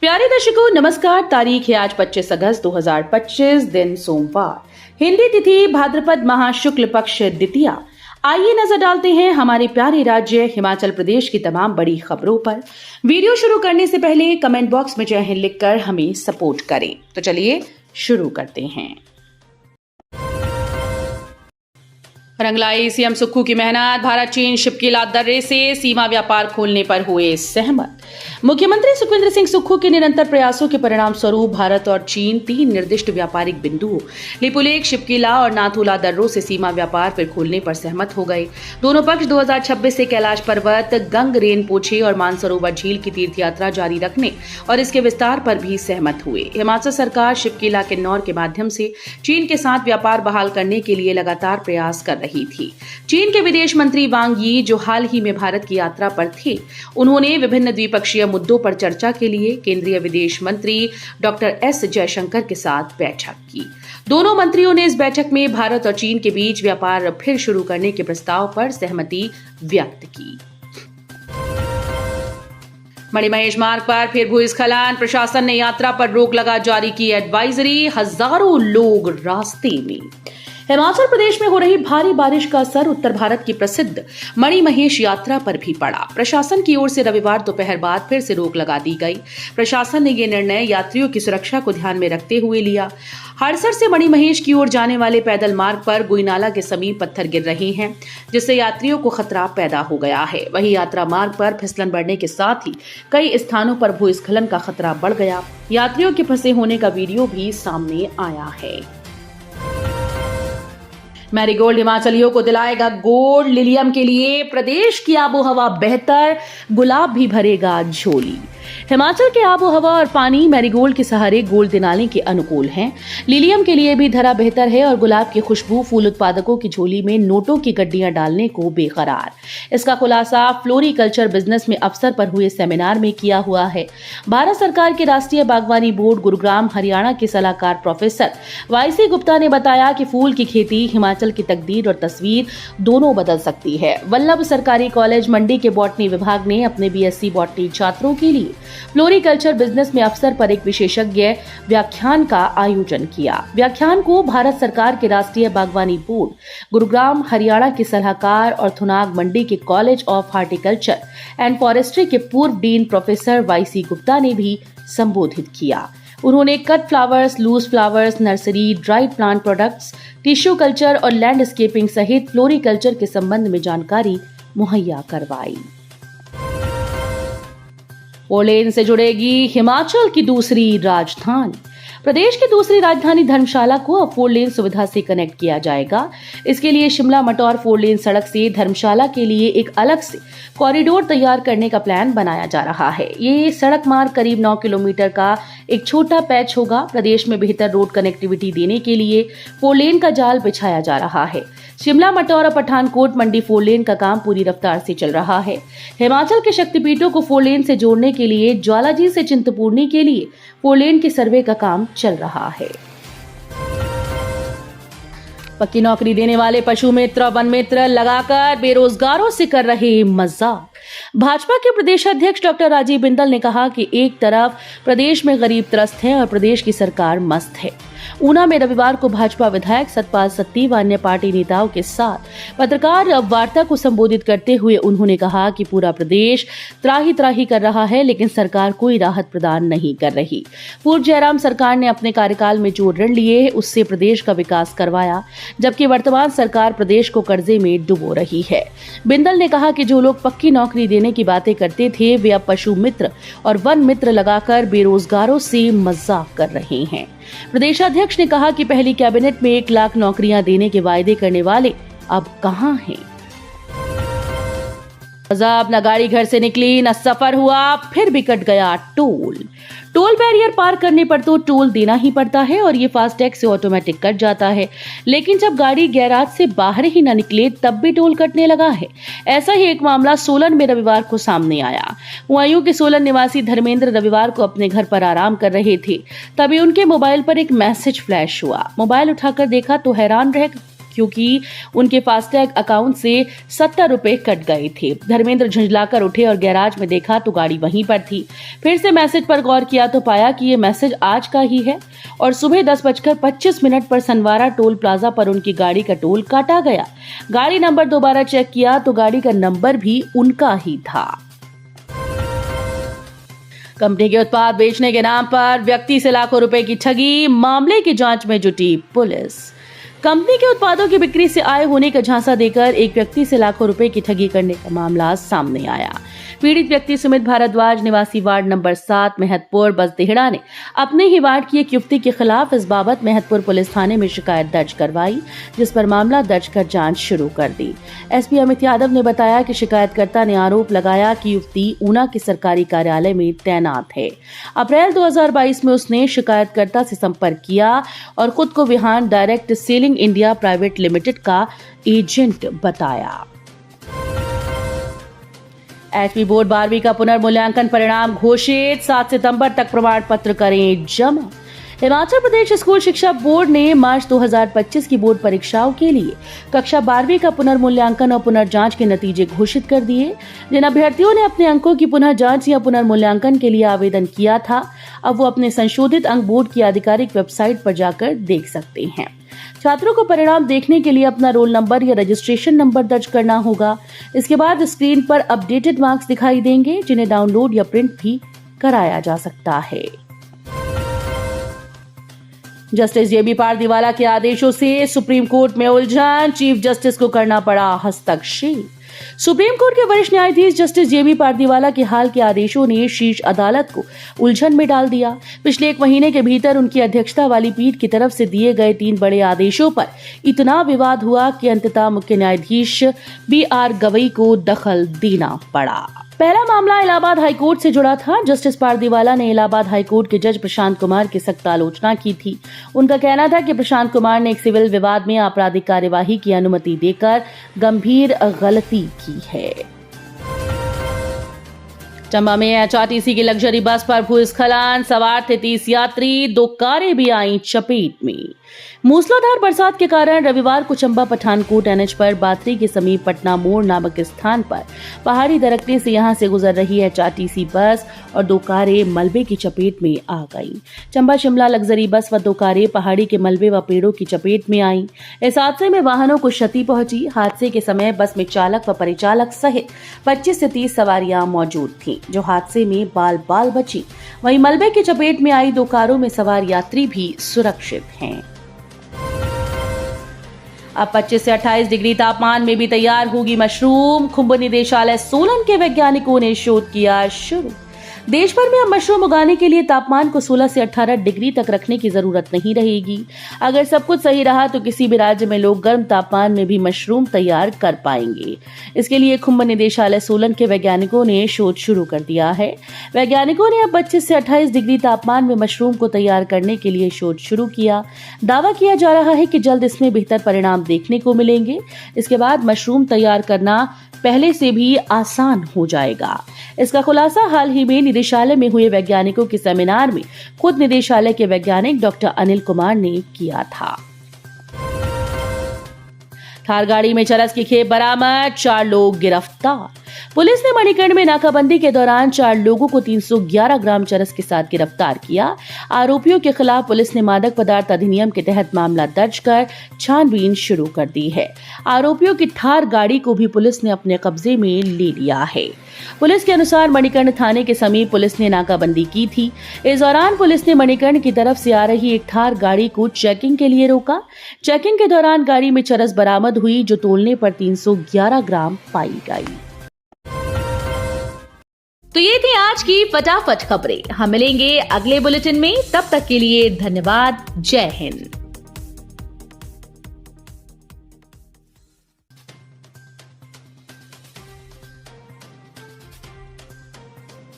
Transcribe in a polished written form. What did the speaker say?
प्यारे दर्शकों नमस्कार। तारीख है आज 25 अगस्त 2025, दिन सोमवार, हिंदी तिथि भाद्रपद माह शुक्ल पक्ष द्वितीया। आइए नजर डालते हैं हमारे प्यारे राज्य हिमाचल प्रदेश की तमाम बड़ी खबरों पर। वीडियो शुरू करने से पहले कमेंट बॉक्स में जय हिंद लिखकर हमें सपोर्ट करें। तो चलिए शुरू करते हैं। रंगलाई सीएम सुक्खू की मेहनत, भारत चीन शिपकीला दर्रे से सीमा व्यापार खोलने पर हुए सहमत। मुख्यमंत्री सुखविंदर सिंह सुक्खू के निरंतर प्रयासों के परिणाम स्वरूप भारत और चीन 3 निर्दिष्ट व्यापारिक बिंदुओं लिपुलेख, शिपकीला और नाथुला दर्रों से सीमा व्यापार फिर खोलने पर सहमत हो गए। दोनों पक्ष 2026 से कैलाश पर्वत, गंग रेनपोछे और मानसरोवर झील की तीर्थ यात्रा जारी रखने और इसके विस्तार पर भी सहमत हुए। हिमाचल सरकार शिपकीला, किन्नौर के माध्यम से चीन के साथ व्यापार बहाल करने के लिए लगातार प्रयास कर रही थी। चीन के विदेश मंत्री वांग यी, जो हाल ही में भारत की यात्रा पर थे, उन्होंने विभिन्न द्विपक्षीय मुद्दों पर चर्चा के लिए केंद्रीय विदेश मंत्री डॉक्टर एस जयशंकर के साथ बैठक की। दोनों मंत्रियों ने इस बैठक में भारत और चीन के बीच व्यापार फिर शुरू करने के प्रस्ताव पर सहमति व्यक्त की। मणिमहेश मार्ग पर फिर भूस्खलन, प्रशासन ने यात्रा पर रोक लगा जारी की एडवाइजरी, हजारों लोग रास्ते में। हिमाचल प्रदेश में हो रही भारी बारिश का असर उत्तर भारत की प्रसिद्ध मणिमहेश यात्रा पर भी पड़ा। प्रशासन की ओर से रविवार दोपहर बाद फिर से रोक लगा दी गई। प्रशासन ने यह निर्णय यात्रियों की सुरक्षा को ध्यान में रखते हुए लिया। हड़सर से मणिमहेश की ओर जाने वाले पैदल मार्ग पर गुईनाला के समीप पत्थर गिर रहे हैं, जिससे यात्रियों को खतरा पैदा हो गया है। वहीं यात्रा मार्ग पर फिसलन बढ़ने के साथ ही कई स्थानों पर भूस्खलन का खतरा बढ़ गया। यात्रियों के फंसे होने का वीडियो भी सामने आया है। मैरीगोल्ड हिमाचलियों को दिलाएगा गोल्ड, लिलियम के लिए प्रदेश की आबोहवा बेहतर, गुलाब भी भरेगा झोली। हिमाचल के आबोहवा और पानी मैरीगोल्ड के सहारे गोल्ड दिलाने के अनुकूल हैं। लिलियम के लिए भी धरा बेहतर है और गुलाब की खुशबू फूल उत्पादकों की झोली में नोटों की गड्डियां डालने को बेकरार। इसका खुलासा फ्लोरिकल्चर बिजनेस में अवसर पर हुए सेमिनार में किया हुआ है। भारत सरकार के राष्ट्रीय बागवानी बोर्ड गुरुग्राम हरियाणा के सलाहकार प्रोफेसर वाईसी गुप्ता ने बताया कि फूल की खेती हिमाचल की तकदीर और तस्वीर दोनों बदल सकती है। वल्लभ सरकारी कॉलेज मंडी के बॉटनी विभाग ने अपने बीएससी बॉटनी छात्रों के लिए फ्लोरिकल्चर बिजनेस में अवसर पर एक विशेषज्ञ व्याख्यान का आयोजन किया। व्याख्यान को भारत सरकार के राष्ट्रीय बागवानी बोर्ड गुरुग्राम हरियाणा के सलाहकार और थुनाग मंडी के college of horticulture and forestry के पूर्व डीन प्रोफेसर वाईसी गुप्ता ने भी संबोधित किया। उन्होंने cut flowers, loose flowers, nursery, dried plant products, tissue culture और लैंडस्केपिंग सहित फ्लोरिकल्चर के संबंध में जानकारी मुहैया करवाई। फोरलेन से जुड़ेगी हिमाचल की दूसरी राजधानी। प्रदेश की दूसरी राजधानी धर्मशाला को अब 4 लेन सुविधा से कनेक्ट किया जाएगा। इसके लिए शिमला मटौर 4 लेन सड़क से धर्मशाला के लिए एक अलग से कॉरिडोर तैयार करने का प्लान बनाया जा रहा है। ये सड़क मार्ग करीब 9 किलोमीटर का एक छोटा पैच होगा। प्रदेश में बेहतर रोड कनेक्टिविटी देने के लिए 4 लेन का जाल बिछाया जा रहा है। शिमला मटौर और पठानकोट मंडी 4 लेन का काम पूरी रफ्तार से चल रहा है। हिमाचल के शक्तिपीठों को 4 लेन से जोड़ने के लिए ज्वालाजी से चिंतपूर्णी के लिए 4 लेन के सर्वे का काम चल रहा है। पक्की नौकरी देने वाले पशु मित्र, वन मित्र लगाकर बेरोजगारों से कर रहे मजाक। भाजपा के प्रदेश अध्यक्ष डॉक्टर राजीव बिंदल ने कहा कि एक तरफ प्रदेश में गरीब त्रस्त है और प्रदेश की सरकार मस्त है। ऊना में रविवार को भाजपा विधायक सतपाल सत्ती व अन्य पार्टी नेताओं के साथ पत्रकार वार्ता को संबोधित करते हुए उन्होंने कहा कि पूरा प्रदेश त्राही त्राही कर रहा है, लेकिन सरकार कोई राहत प्रदान नहीं कर रही। पूर्व जयराम सरकार ने अपने कार्यकाल में जो ऋण लिए उससे प्रदेश का विकास करवाया, जबकि वर्तमान सरकार प्रदेश को कर्जे में डुबो रही है। बिंदल ने कहा कि जो लोग पक्की नौकरी देने की बातें करते थे, वे अब पशु मित्र और वन मित्र लगाकर बेरोजगारों से मजाक कर रहे हैं। प्रदेशाध्यक्ष ने कहा कि पहली कैबिनेट में 1 लाख नौकरियां देने के वायदे करने वाले अब कहां हैं। न गाड़ी घर से निकली, न सफर हुआ, फिर भी कट गया टोल बैरियर पार करने पर तो टोल देना ही पड़ता है और ये फास्टैग से ऑटोमेटिक कट जाता है, लेकिन जब गाड़ी गैराज से बाहर ही न निकले तब भी टोल कटने लगा है। ऐसा ही एक मामला सोलन में रविवार को सामने आया। हुआयूं के सोलन निवासी धर्मेंद्र रविवार को अपने घर पर आराम कर रहे थे, तभी उनके मोबाइल पर एक मैसेज फ्लैश हुआ। मोबाइल उठाकर देखा तो हैरान रह क्योंकि उनके फास्टैग अकाउंट से 70 रुपए कट गए थे। धर्मेंद्र झुंझलाकर उठे और गैराज में देखा तो गाड़ी वहीं पर थी। फिर से मैसेज पर गौर किया तो पाया कि ये मैसेज आज का ही है और सुबह 10:25 पर सनवारा टोल प्लाजा पर उनकी गाड़ी का टोल काटा गया। गाड़ी नंबर दोबारा चेक किया तो गाड़ी का नंबर भी उनका ही था। कंपनी के उत्पाद बेचने के नाम पर व्यक्ति से लाखों रुपए की ठगी, मामले की जांच में जुटी पुलिस। कंपनी के उत्पादों की बिक्री से आय होने का झांसा देकर एक व्यक्ति से लाखों रुपए की ठगी करने का मामला सामने आया। पीड़ित व्यक्ति सुमित भारद्वाज निवासी वार्ड नंबर 7 मेहतपुर बसदेहड़ा ने अपने ही वार्ड की एक युवती के खिलाफ इस बाबत मेहतपुर पुलिस थाने में शिकायत दर्ज करवाई, जिस पर मामला दर्ज कर जांच शुरू कर दी। एसपी अमित यादव ने बताया कि शिकायतकर्ता ने आरोप लगाया कि युवती ऊना के सरकारी कार्यालय में तैनात है। अप्रैल 2022 में उसने शिकायतकर्ता से संपर्क किया और खुद को Vihan direct selling India private limited का एजेंट बताया। एचपी बोर्ड 12वीं का पुनर्मूल्यांकन परिणाम घोषित, 7 सितंबर तक प्रमाण पत्र करें जमा। हिमाचल प्रदेश स्कूल शिक्षा बोर्ड ने मार्च 2025 की बोर्ड परीक्षाओं के लिए कक्षा 12वीं का पुनर्मूल्यांकन और पुनर्जांच के नतीजे घोषित कर दिए। जिन अभ्यर्थियों ने अपने अंकों की पुनः जांच या पुनर्मूल्यांकन के लिए आवेदन किया था, अब वो अपने संशोधित अंक बोर्ड की आधिकारिक वेबसाइट पर जाकर देख सकते हैं। छात्रों को परिणाम देखने के लिए अपना रोल नंबर या रजिस्ट्रेशन नंबर दर्ज करना होगा। इसके बाद स्क्रीन पर अपडेटेड मार्क्स दिखाई देंगे, जिन्हें डाउनलोड या प्रिंट भी कराया जा सकता है। जस्टिस जेबी पारदीवाला के आदेशों से सुप्रीम कोर्ट में उलझन, चीफ जस्टिस को करना पड़ा हस्तक्षेप। सुप्रीम कोर्ट के वरिष्ठ न्यायाधीश जस्टिस जेबी पारदीवाला के हाल के आदेशों ने शीर्ष अदालत को उलझन में डाल दिया। पिछले 1 महीने के भीतर उनकी अध्यक्षता वाली पीठ की तरफ से दिए गए 3 बड़े आदेशों पर इतना विवाद हुआ कि अंततः मुख्य न्यायाधीश BR गवई को दखल देना पड़ा। पहला मामला इलाहाबाद हाईकोर्ट से जुड़ा था। जस्टिस पारदीवाला ने इलाहाबाद हाईकोर्ट के जज प्रशांत कुमार की सख्त आलोचना की थी। उनका कहना था कि प्रशांत कुमार ने एक सिविल विवाद में आपराधिक कार्यवाही की अनुमति देकर गंभीर गलती की है। चंबा में HRTC की लग्जरी बस पर भूस्खलन, सवार थे 30 यात्री, 2 कारें भी आईं चपेट में। मूसलाधार बरसात के कारण रविवार को चंबा पठानकोट NH पर बातरी के समीप पटना मोड़ नामक स्थान पर पहाड़ी दरकने से यहां से गुजर रही HRTC बस और 2 कारें मलबे की चपेट में आ गईं। चंबा शिमला लग्जरी बस व 2 कारें पहाड़ी के मलबे व पेड़ों की चपेट में आईं। इस हादसे में वाहनों को क्षति पहुंची। हादसे के समय बस में चालक व परिचालक सहित 25 से 30 सवारियां मौजूद थीं, जो हादसे में बाल बची। वहीं मलबे की चपेट में आई 2 कारों में सवार यात्री भी सुरक्षित हैं। अब 25 से 28 डिग्री तापमान में भी तैयार होगी मशरूम। कुंभ निदेशालय सोलन के वैज्ञानिकों ने शोध किया शुरू। देश भर में अब मशरूम उगाने के लिए तापमान को 16 से 18 डिग्री तक रखने की जरूरत नहीं रहेगी। अगर सब कुछ सही रहा तो किसी भी राज्य में लोग गर्म तापमान में भी मशरूम तैयार कर पाएंगे। इसके लिए कुंभ निदेशालय सोलन के वैज्ञानिकों ने शोध शुरू कर दिया है। वैज्ञानिकों ने अब 25 से 28 डिग्री तापमान में मशरूम को तैयार करने के लिए शोध शुरू किया। दावा किया जा रहा है कि जल्द इसमें बेहतर परिणाम देखने को मिलेंगे। इसके बाद मशरूम तैयार करना पहले से भी आसान हो जाएगा। इसका खुलासा हाल ही में निदेशालय में हुए वैज्ञानिकों के सेमिनार में खुद निदेशालय के वैज्ञानिक डॉक्टर अनिल कुमार ने किया था। थार गाड़ी में चरस की खेप बरामद, 4 लोग गिरफ्तार। पुलिस ने मणिकर्ण में नाकाबंदी के दौरान 4 लोगों को 311 ग्राम चरस के साथ गिरफ्तार किया। आरोपियों के खिलाफ पुलिस ने मादक पदार्थ अधिनियम के तहत मामला दर्ज कर छानबीन शुरू कर दी है। आरोपियों की थार गाड़ी को भी पुलिस ने अपने कब्जे में ले लिया है। पुलिस के अनुसार मणिकर्ण थाने के समीप पुलिस ने नाकाबंदी की थी। इस दौरान पुलिस ने मणिकर्ण की तरफ से आ रही एक थार गाड़ी को चेकिंग के लिए रोका। चेकिंग के दौरान गाड़ी में चरस बरामद हुई, जो तोलने पर 311 ग्राम पाई गई। तो ये थी आज की फटाफट खबरें। हम मिलेंगे अगले बुलेटिन में, तब तक के लिए धन्यवाद। जय हिंद।